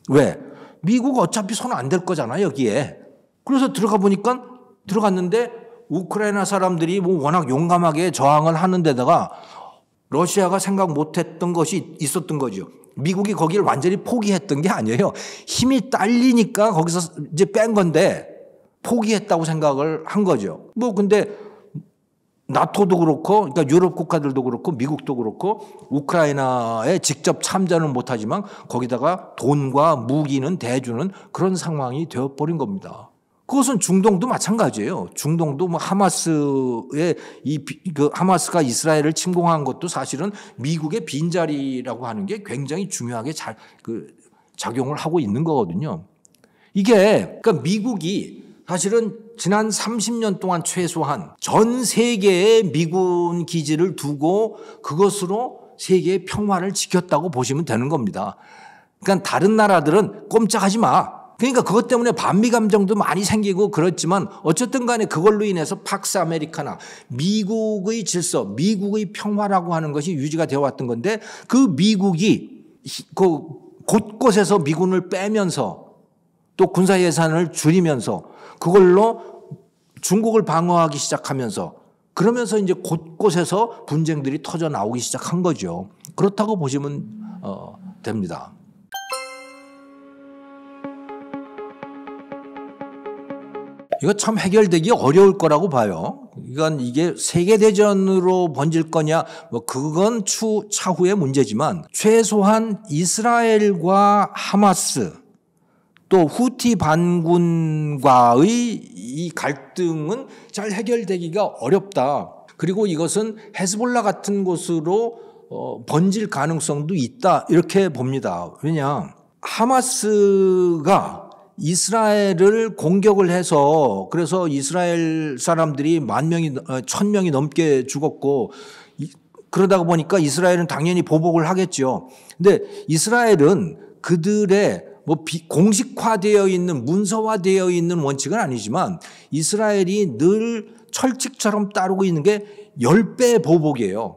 왜? 미국 어차피 손 안 댈 거잖아요, 여기에. 그래서 들어가 보니까 들어갔는데 우크라이나 사람들이 뭐 워낙 용감하게 저항을 하는 데다가 러시아가 생각 못했던 것이 있었던 거죠. 미국이 거기를 완전히 포기했던 게 아니에요. 힘이 딸리니까 거기서 이제 뺀 건데 포기했다고 생각을 한 거죠. 뭐 근데 나토도 그렇고, 그러니까 유럽 국가들도 그렇고, 미국도 그렇고, 우크라이나에 직접 참전은 못하지만 거기다가 돈과 무기는 대주는 그런 상황이 되어버린 겁니다. 그것은 중동도 마찬가지예요. 중동도 뭐 하마스의 하마스가 이스라엘을 침공한 것도 사실은 미국의 빈자리라고 하는 게 굉장히 중요하게 작용을 하고 있는 거거든요. 이게 그러니까 미국이 사실은 지난 30년 동안 최소한 전 세계에 미군 기지를 두고 그것으로 세계의 평화를 지켰다고 보시면 되는 겁니다. 그러니까 다른 나라들은 꼼짝하지 마. 그러니까 그것 때문에 반미 감정도 많이 생기고 그렇지만 어쨌든 간에 그걸로 인해서 팍스 아메리카나 미국의 질서, 미국의 평화라고 하는 것이 유지가 되어 왔던 건데 그 미국이 그 곳곳에서 미군을 빼면서 또 군사 예산을 줄이면서 그걸로 중국을 방어하기 시작하면서 그러면서 이제 곳곳에서 분쟁들이 터져 나오기 시작한 거죠. 그렇다고 보시면 됩니다. 이거 참 해결되기 어려울 거라고 봐요. 이건 이게 세계대전으로 번질 거냐, 뭐 그건 차후의 문제지만 최소한 이스라엘과 하마스 또 후티 반군과의 이 갈등은 잘 해결되기가 어렵다. 그리고 이것은 헤즈볼라 같은 곳으로 번질 가능성도 있다. 이렇게 봅니다. 왜냐? 하마스가 이스라엘을 공격을 해서 그래서 이스라엘 사람들이 1000명이 넘게 죽었고 그러다 보니까 이스라엘은 당연히 보복을 하겠죠. 근데 이스라엘은 그들의 뭐 공식화되어 있는 문서화되어 있는 원칙은 아니지만 이스라엘이 늘 철칙처럼 따르고 있는 게 10배 보복이에요.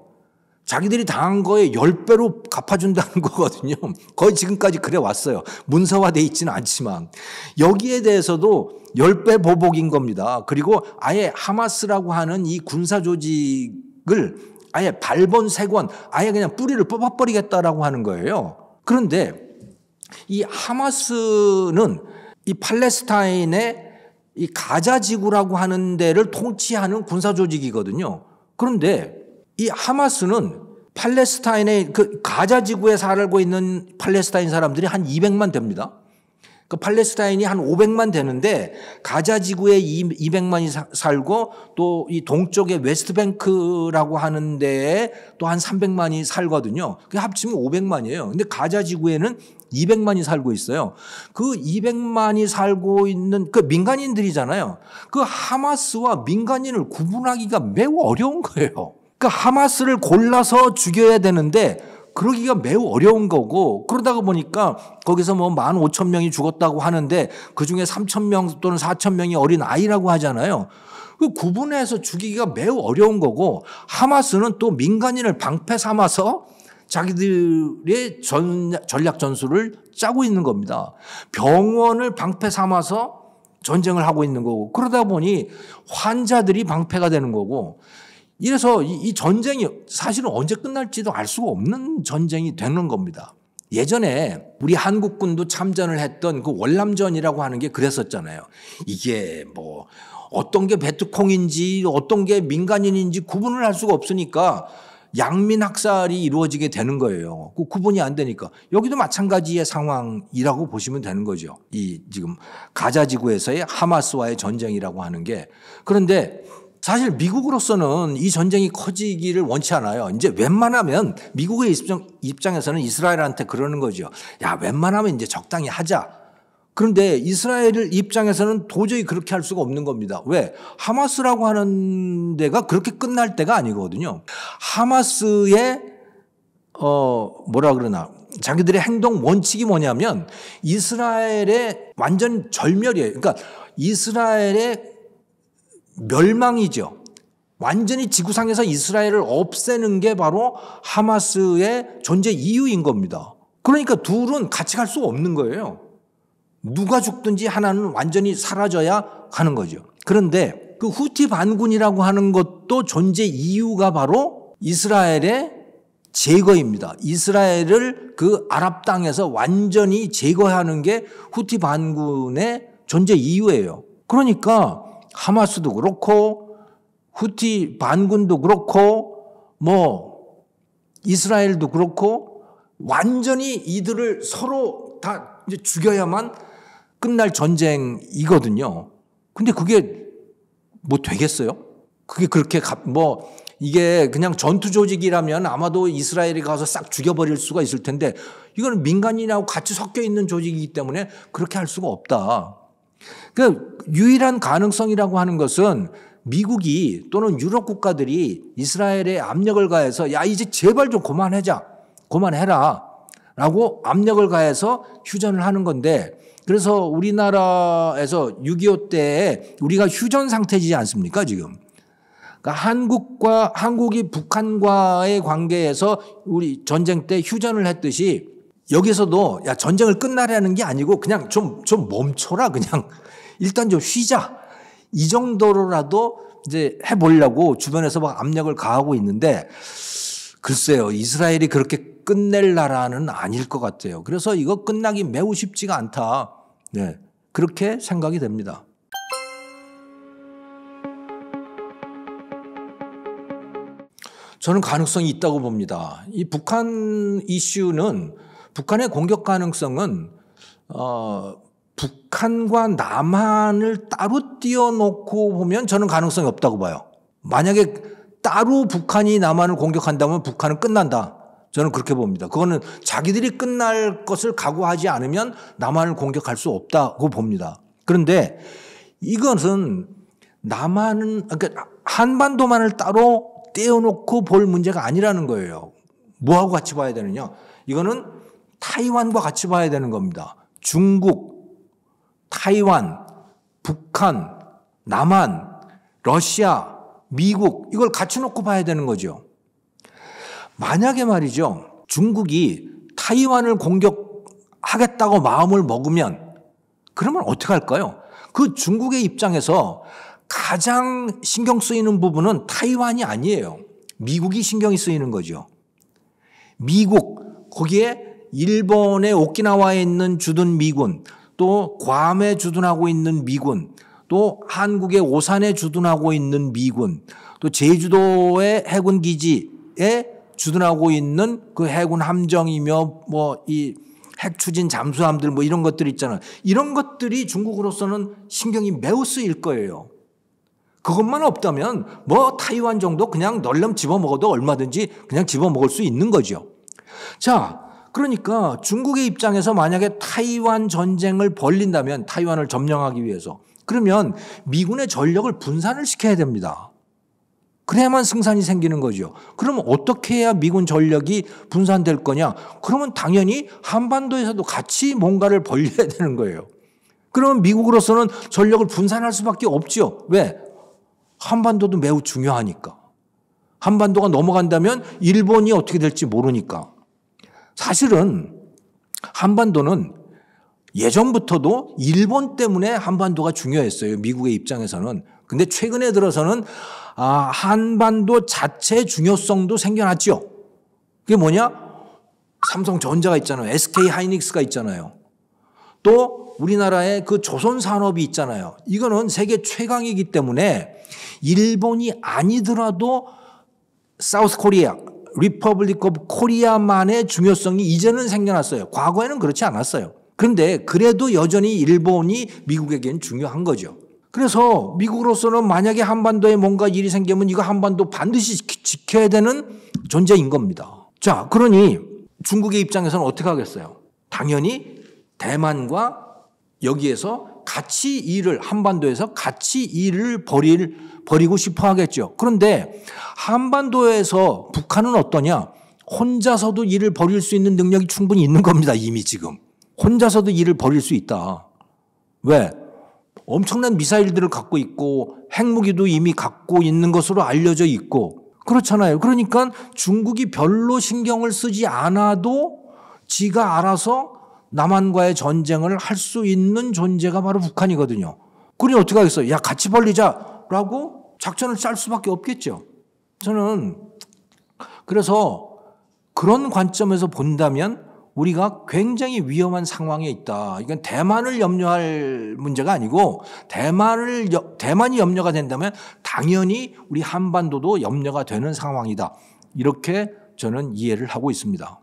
자기들이 당한 거에 10배로 갚아준다는 거거든요. 거의 지금까지 그래 왔어요. 문서화되어 있지는 않지만. 여기에 대해서도 10배 보복인 겁니다. 그리고 아예 하마스라고 하는 이 군사 조직을 아예 발본색원, 아예 그냥 뿌리를 뽑아버리겠다라고 하는 거예요. 그런데 이 하마스는 이 팔레스타인의 이 가자 지구라고 하는 데를 통치하는 군사 조직이거든요. 그런데 이 하마스는 팔레스타인의 그 가자 지구에 살고 있는 팔레스타인 사람들이 한 200만 됩니다. 그 팔레스타인이 한 500만 되는데 가자 지구에 200만이 살고 또 이 동쪽의 웨스트뱅크라고 하는 데에 또 한 300만이 살거든요. 그 합치면 500만이에요. 근데 가자 지구에는 200만이 살고 있어요. 그 200만이 살고 있는 그 민간인들이잖아요. 그 하마스와 민간인을 구분하기가 매우 어려운 거예요. 그 하마스를 골라서 죽여야 되는데 그러기가 매우 어려운 거고 그러다가 보니까 거기서 뭐 15,000명이 죽었다고 하는데 그중에 3,000명 또는 4,000명이 어린 아이라고 하잖아요. 그 구분해서 죽이기가 매우 어려운 거고 하마스는 또 민간인을 방패 삼아서 자기들의 전략 전술을 짜고 있는 겁니다. 병원을 방패 삼아서 전쟁을 하고 있는 거고 그러다 보니 환자들이 방패가 되는 거고 이래서 이 전쟁이 사실은 언제 끝날지도 알 수가 없는 전쟁이 되는 겁니다. 예전에 우리 한국군도 참전을 했던 그 월남전이라고 하는 게 그랬었잖아요. 이게 뭐 어떤 게 베트콩인지 어떤 게 민간인인지 구분을 할 수가 없으니까 양민 학살이 이루어지게 되는 거예요. 그 구분이 안 되니까. 여기도 마찬가지의 상황이라고 보시면 되는 거죠. 이 지금 가자 지구에서의 하마스와의 전쟁이라고 하는 게. 그런데 사실 미국으로서는 이 전쟁이 커지기를 원치 않아요. 이제 웬만하면 미국의 입장에서는 이스라엘한테 그러는 거죠. 야, 웬만하면 이제 적당히 하자. 그런데 이스라엘 입장에서는 도저히 그렇게 할 수가 없는 겁니다. 왜? 하마스라고 하는 데가 그렇게 끝날 때가 아니거든요. 하마스의 뭐라 그러나 자기들의 행동 원칙이 뭐냐면 이스라엘의 완전 절멸이에요. 그러니까 이스라엘의 멸망이죠. 완전히 지구상에서 이스라엘을 없애는 게 바로 하마스의 존재 이유인 겁니다. 그러니까 둘은 같이 갈 수가 없는 거예요. 누가 죽든지 하나는 완전히 사라져야 하는 거죠. 그런데 그 후티 반군이라고 하는 것도 존재 이유가 바로 이스라엘의 제거입니다. 이스라엘을 그 아랍 땅에서 완전히 제거하는 게 후티 반군의 존재 이유예요. 그러니까 하마스도 그렇고 후티 반군도 그렇고 뭐 이스라엘도 그렇고 완전히 이들을 서로 다 이제 죽여야만 끝날 전쟁이거든요. 근데 그게 뭐 되겠어요? 그게 그렇게 뭐 이게 그냥 전투 조직이라면 아마도 이스라엘이 가서 싹 죽여버릴 수가 있을 텐데 이거는 민간인하고 같이 섞여 있는 조직이기 때문에 그렇게 할 수가 없다. 그 유일한 가능성이라고 하는 것은 미국이 또는 유럽 국가들이 이스라엘에 압력을 가해서 야 이제 제발 좀 그만해라 라고 압력을 가해서 휴전을 하는 건데 그래서 우리나라에서 6.25 때에 우리가 휴전 상태지 않습니까 지금. 그러니까 한국이 북한과의 관계에서 우리 전쟁 때 휴전을 했듯이 여기서도 야 전쟁을 끝나려는 게 아니고 그냥 좀 멈춰라 그냥 일단 좀 쉬자 이 정도로라도 이제 해보려고 주변에서 막 압력을 가하고 있는데 글쎄요 이스라엘이 그렇게 끝낼 나라는 아닐 것 같아요. 그래서 이거 끝나기 매우 쉽지가 않다. 네, 그렇게 생각이 됩니다. 저는 가능성이 있다고 봅니다. 이 북한 이슈는 북한의 공격 가능성은 북한과 남한을 따로 띄워놓고 보면 저는 가능성이 없다고 봐요. 만약에 따로 북한이 남한을 공격한다면 북한은 끝난다. 저는 그렇게 봅니다. 그거는 자기들이 끝날 것을 각오하지 않으면 남한을 공격할 수 없다고 봅니다. 그런데 이것은 그러니까 한반도만을 따로 떼어놓고 볼 문제가 아니라는 거예요. 뭐하고 같이 봐야 되느냐? 이거는 타이완과 같이 봐야 되는 겁니다. 중국, 타이완, 북한, 남한, 러시아, 미국 이걸 같이 놓고 봐야 되는 거죠. 만약에 말이죠. 중국이 타이완을 공격하겠다고 마음을 먹으면 그러면 어떻게 할까요? 그 중국의 입장에서 가장 신경 쓰이는 부분은 타이완이 아니에요. 미국이 신경이 쓰이는 거죠. 미국, 거기에 일본의 오키나와에 있는 주둔 미군, 또 괌에 주둔하고 있는 미군, 또 한국의 오산에 주둔하고 있는 미군, 또 제주도의 해군 기지에 주둔하고 있는 그 해군 함정이며 뭐 이 핵 추진 잠수함들 뭐 이런 것들 있잖아요. 이런 것들이 중국으로서는 신경이 매우 쓰일 거예요. 그것만 없다면 뭐 타이완 정도 그냥 널름 집어먹어도 얼마든지 그냥 집어먹을 수 있는 거죠. 자, 그러니까 중국의 입장에서 만약에 타이완 전쟁을 벌린다면 타이완을 점령하기 위해서 그러면 미군의 전력을 분산을 시켜야 됩니다. 그래야만 승산이 생기는 거죠. 그러면 어떻게 해야 미군 전력이 분산될 거냐? 그러면 당연히 한반도에서도 같이 뭔가를 벌려야 되는 거예요. 그러면 미국으로서는 전력을 분산할 수밖에 없죠. 왜? 한반도도 매우 중요하니까. 한반도가 넘어간다면 일본이 어떻게 될지 모르니까. 사실은 한반도는 예전부터도 일본 때문에 한반도가 중요했어요. 미국의 입장에서는. 근데 최근에 들어서는 한반도 자체 중요성도 생겨났죠. 그게 뭐냐? 삼성전자가 있잖아요. SK 하이닉스가 있잖아요. 또 우리나라의 그 조선산업이 있잖아요. 이거는 세계 최강이기 때문에 일본이 아니더라도 사우스 코리아, 리퍼블릭 오브 코리아만의 중요성이 이제는 생겨났어요. 과거에는 그렇지 않았어요. 그런데 그래도 여전히 일본이 미국에겐 중요한 거죠. 그래서 미국으로서는 만약에 한반도에 뭔가 일이 생기면 이거 한반도 반드시 지켜야 되는 존재인 겁니다. 자, 그러니 중국의 입장에서는 어떻게 하겠어요? 당연히 대만과 여기에서 같이 한반도에서 같이 일을 벌이고 싶어 하겠죠. 그런데 한반도에서 북한은 어떠냐? 혼자서도 일을 벌일 수 있는 능력이 충분히 있는 겁니다. 이미 지금. 혼자서도 일을 벌일 수 있다. 왜? 엄청난 미사일들을 갖고 있고 핵무기도 이미 갖고 있는 것으로 알려져 있고 그렇잖아요. 그러니까 중국이 별로 신경을 쓰지 않아도 지가 알아서 남한과의 전쟁을 할 수 있는 존재가 바로 북한이거든요. 그러니 어떻게 하겠어요? 야, 같이 벌리자라고 작전을 짤 수밖에 없겠죠. 저는 그래서 그런 관점에서 본다면 우리가 굉장히 위험한 상황에 있다. 이건 대만을 염려할 문제가 아니고 대만이 염려가 된다면 당연히 우리 한반도도 염려가 되는 상황이다. 이렇게 저는 이해를 하고 있습니다.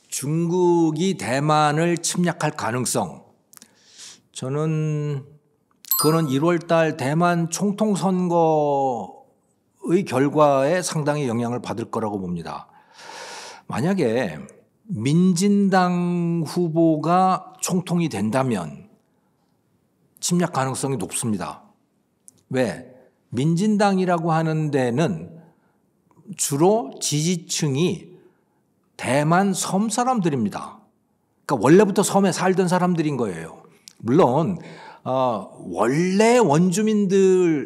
중국이 대만을 침략할 가능성. 저는 그거는 1월 달 대만 총통 선거의 결과에 상당히 영향을 받을 거라고 봅니다. 만약에 민진당 후보가 총통이 된다면 침략 가능성이 높습니다. 왜? 민진당이라고 하는 데는 주로 지지층이 대만 섬 사람들입니다. 그러니까 원래부터 섬에 살던 사람들인 거예요. 물론 원래 원주민들은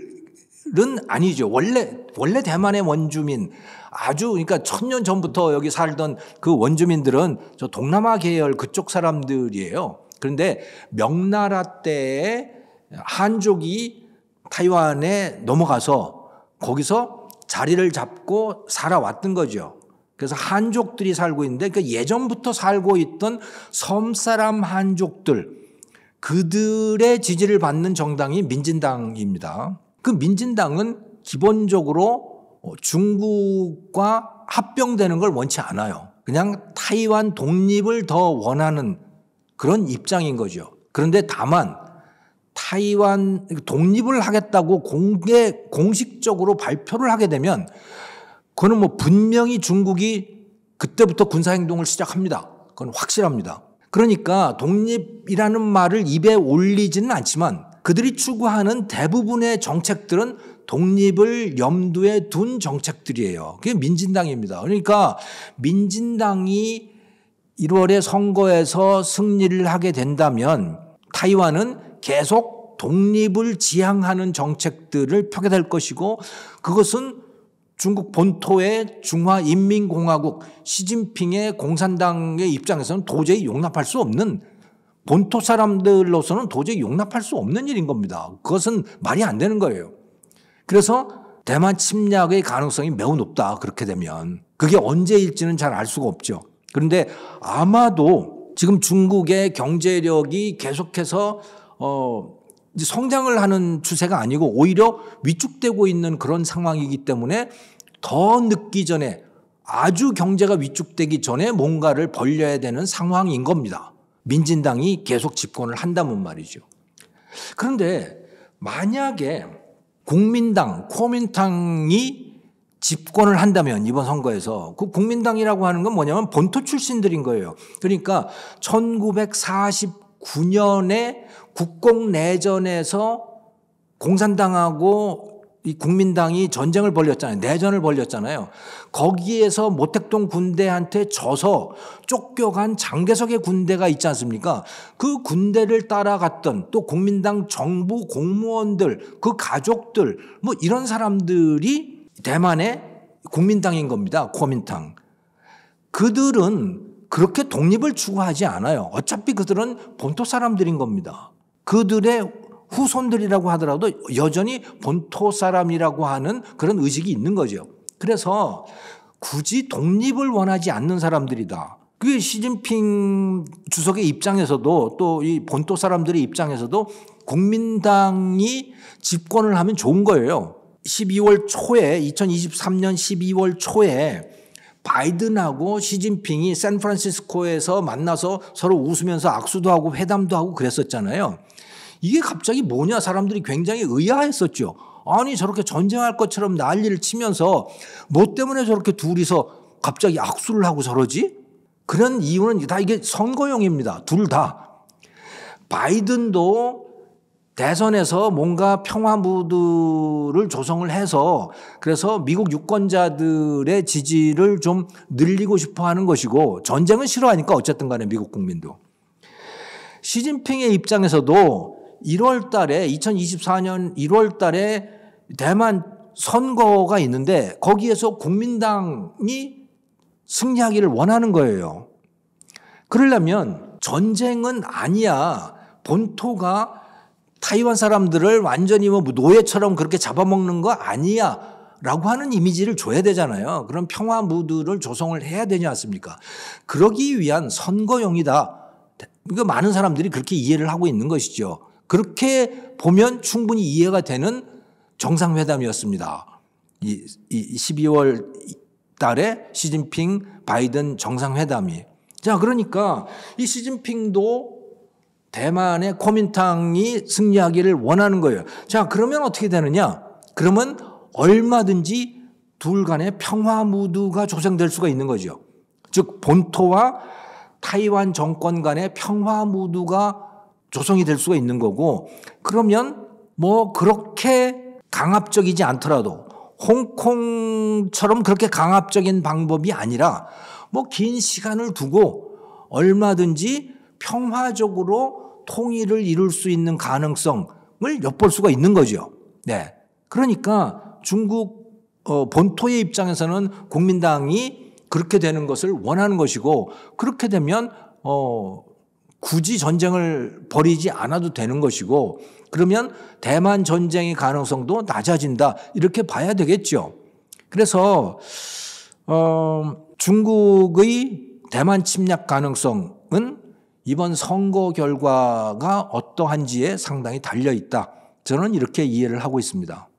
아니죠. 원래 대만의 원주민 그러니까 1000년 전부터 여기 살던 그 원주민들은 저 동남아 계열 그쪽 사람들이에요. 그런데 명나라 때에 한족이 타이완에 넘어가서 거기서 자리를 잡고 살아왔던 거죠. 그래서 한족들이 살고 있는데 그 예전부터 살고 있던 섬사람 한족들 그들의 지지를 받는 정당이 민진당입니다. 그 민진당은 기본적으로 중국과 합병되는 걸 원치 않아요. 그냥 타이완 독립을 더 원하는 그런 입장인 거죠. 그런데 다만 타이완 독립을 하겠다고 공식적으로 발표를 하게 되면 그거는 뭐 분명히 중국이 그때부터 군사행동을 시작합니다. 그건 확실합니다. 그러니까 독립이라는 말을 입에 올리지는 않지만 그들이 추구하는 대부분의 정책들은 독립을 염두에 둔 정책들이에요. 그게 민진당입니다. 그러니까 민진당이 1월에 선거에서 승리를 하게 된다면 타이완은 계속 독립을 지향하는 정책들을 펴게 될 것이고 그것은 중국 본토의 중화인민공화국 시진핑의 공산당의 입장에서는 도저히 용납할 수 없는 본토 사람들로서는 도저히 용납할 수 없는 일인 겁니다. 그것은 말이 안 되는 거예요. 그래서 대만 침략의 가능성이 매우 높다. 그렇게 되면. 그게 언제일지는 잘 알 수가 없죠. 그런데 아마도 지금 중국의 경제력이 계속해서 성장을 하는 추세가 아니고 오히려 위축되고 있는 그런 상황이기 때문에 더 늦기 전에 아주 경제가 위축되기 전에 뭔가를 벌려야 되는 상황인 겁니다. 민진당이 계속 집권을 한다면 말이죠. 그런데 만약에 국민당, 코민당이 집권을 한다면 이번 선거에서 그 국민당이라고 하는 건 뭐냐면 본토 출신들인 거예요. 그러니까 1949년에 국공내전에서 공산당하고 이 국민당이 전쟁을 벌였잖아요. 내전을 벌였잖아요. 거기에서 모택동 군대한테 져서 쫓겨간 장개석의 군대가 있지 않습니까? 그 군대를 따라갔던 또 국민당 정부 공무원들, 그 가족들 뭐 이런 사람들이 대만의 국민당인 겁니다. 코민당. 그들은 그렇게 독립을 추구하지 않아요. 어차피 그들은 본토 사람들인 겁니다. 그들의 후손들이라고 하더라도 여전히 본토 사람이라고 하는 그런 의식이 있는 거죠. 그래서 굳이 독립을 원하지 않는 사람들이다. 그게 시진핑 주석의 입장에서도 또 이 본토 사람들의 입장에서도 국민당이 집권을 하면 좋은 거예요. 12월 초에 2023년 12월 초에 바이든하고 시진핑이 샌프란시스코에서 만나서 서로 웃으면서 악수도 하고 회담도 하고 그랬었잖아요. 이게 갑자기 뭐냐 사람들이 굉장히 의아했었죠. 아니 저렇게 전쟁할 것처럼 난리를 치면서 뭐 때문에 저렇게 둘이서 갑자기 악수를 하고 저러지? 그런 이유는 다 이게 선거용입니다. 둘 다. 바이든도 대선에서 뭔가 평화 무드를 조성을 해서 그래서 미국 유권자들의 지지를 좀 늘리고 싶어 하는 것이고 전쟁은 싫어하니까 어쨌든 간에 미국 국민도. 시진핑의 입장에서도 1월 달에 2024년 1월 달에 대만 선거가 있는데 거기에서 국민당이 승리하기를 원하는 거예요. 그러려면 전쟁은 아니야. 본토가 타이완 사람들을 완전히 뭐 노예처럼 그렇게 잡아먹는 거 아니야 라고 하는 이미지를 줘야 되잖아요. 그런 평화 무드를 조성을 해야 되지 않습니까? 그러기 위한 선거용이다. 그러니까 많은 사람들이 그렇게 이해를 하고 있는 것이죠. 그렇게 보면 충분히 이해가 되는 정상회담이었습니다. 이 12월 달에 시진핑 바이든 정상회담이. 자, 그러니까 이 시진핑도 대만의 코민탕이 승리하기를 원하는 거예요. 자, 그러면 어떻게 되느냐? 그러면 얼마든지 둘 간의 평화 무드가 조성될 수가 있는 거죠. 즉 본토와 타이완 정권 간의 평화 무드가 조성이 될 수가 있는 거고, 그러면 뭐 그렇게 강압적이지 않더라도 홍콩처럼 그렇게 강압적인 방법이 아니라 뭐 긴 시간을 두고 얼마든지 평화적으로 통일을 이룰 수 있는 가능성을 엿볼 수가 있는 거죠. 네. 그러니까 중국 본토의 입장에서는 국민당이 그렇게 되는 것을 원하는 것이고, 그렇게 되면 굳이 전쟁을 벌이지 않아도 되는 것이고, 그러면 대만 전쟁의 가능성도 낮아진다 이렇게 봐야 되겠죠. 그래서 중국의 대만 침략 가능성은 이번 선거 결과가 어떠한지에 상당히 달려 있다. 저는 이렇게 이해를 하고 있습니다.